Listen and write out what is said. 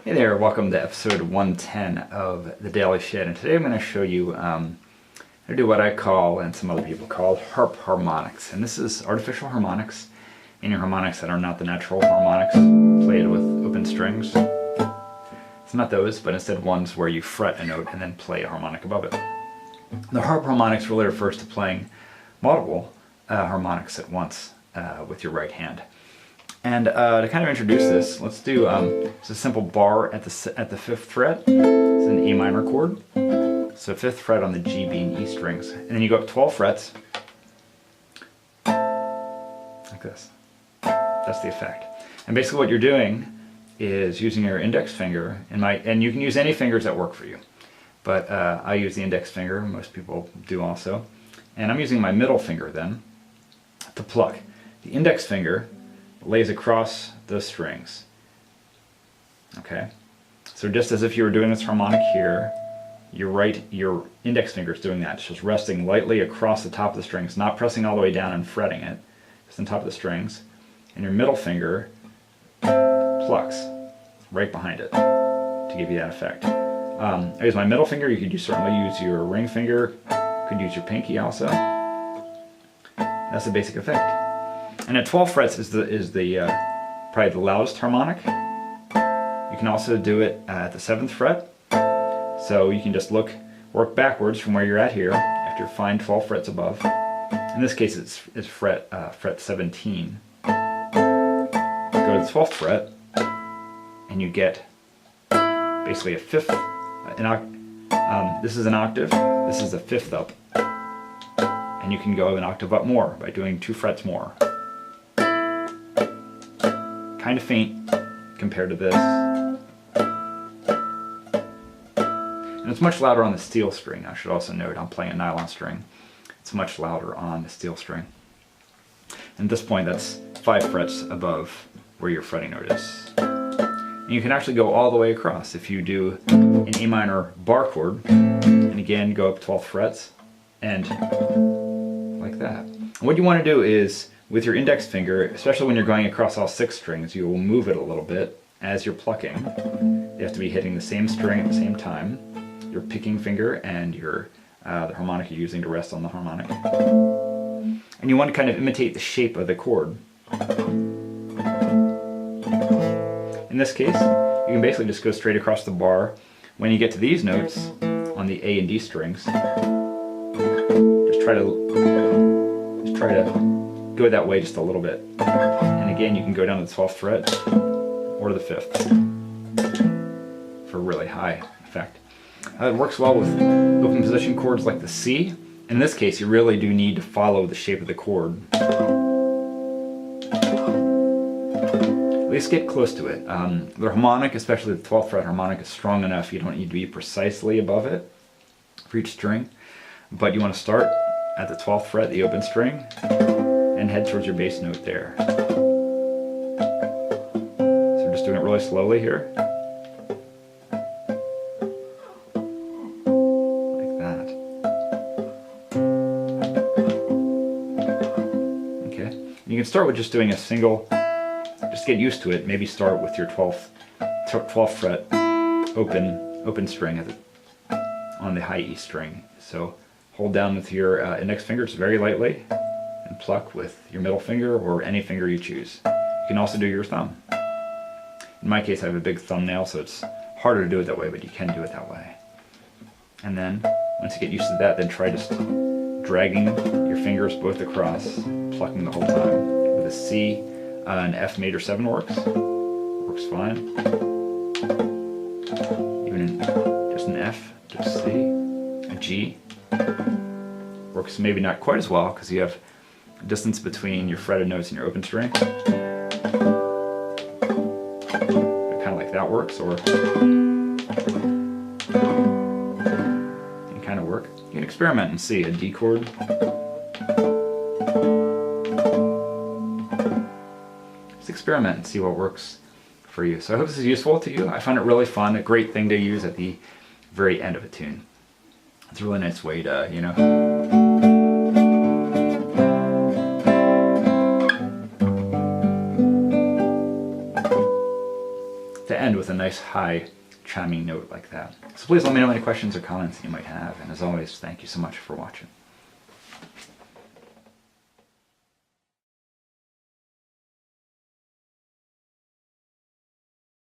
Hey there, welcome to episode 110 of the Daily Shed, and today I'm going to show you how to do what I call, and some other people call, harp harmonics. And this is artificial harmonics, meaning harmonics that are not the natural harmonics played with open strings. It's not those, but instead ones where you fret a note and then play a harmonic above it. The harp harmonics really refers to playing multiple harmonics at once with your right hand. And to kind of introduce this, let's do it's a simple bar at the 5th fret. It's an A minor chord. So 5th fret on the G, B, and E strings. And then you go up 12 frets, like this. That's the effect. And basically what you're doing is using your index finger, and you can use any fingers that work for you. But I use the index finger, most people do also. And I'm using my middle finger then to pluck. The index finger lays across those strings. Okay? So just as if you were doing this harmonic here, your index finger is doing that. It's just resting lightly across the top of the strings, not pressing all the way down and fretting it, just on top of the strings. And your middle finger plucks right behind it to give you that effect. I use my middle finger. You could certainly use your ring finger. You could use your pinky also. That's the basic effect. And at 12 frets is probably the loudest harmonic. You can also do it at the 7th fret. So you can just work backwards from where you're at here after you find 12 frets above. In this case, it's fret 17. Go to the 12th fret, and you get basically a 5th. This is an octave. This is a 5th up, and you can go an octave up more by doing 2 frets more. Kind of faint compared to this. And it's much louder on the steel string. I should also note I'm playing a nylon string. It's much louder on the steel string. And at this point that's 5 frets above where your fretting note is. And you can actually go all the way across if you do an A minor bar chord, and again go up 12 frets, and like that. And what you want to do is, with your index finger, especially when you're going across all 6 strings, you will move it a little bit as you're plucking. You have to be hitting the same string at the same time. Your picking finger and the harmonic you're using to rest on the harmonic. And you want to kind of imitate the shape of the chord. In this case, you can basically just go straight across the bar. When you get to these notes on the A and D strings, just try to go that way just a little bit. And again, you can go down to the 12th fret or the 5th for a really high effect. It works well with open position chords like the C. In this case, you really do need to follow the shape of the chord. At least get close to it. The harmonic, especially the 12th fret harmonic, is strong enough you don't need to be precisely above it for each string. But you want to start at the 12th fret, the open string, and head towards your bass note there. So we're just doing it really slowly here. Like that. Okay. And you can start with just doing a single, just get used to it. Maybe start with your 12th fret open string on the high E string. So hold down with your index fingers very lightly, and pluck with your middle finger or any finger you choose. You can also do your thumb. In my case, I have a big thumbnail, so it's harder to do it that way, but you can do it that way. And then, once you get used to that, then try just dragging your fingers both across, plucking the whole time. With a C, an F major 7 works fine. Even just an F, just C, a G. Works maybe not quite as well because you have distance between your fretted notes and your open string. Kind of like that works, or it can kind of work. You can experiment and see a D chord. Just experiment and see what works for you. So I hope this is useful to you. I find it really fun, a great thing to use at the very end of a tune. It's a really nice way to, to end end with a nice high chiming note like that. So please let me know any questions or comments that you might have, and as always, thank you so much for watching.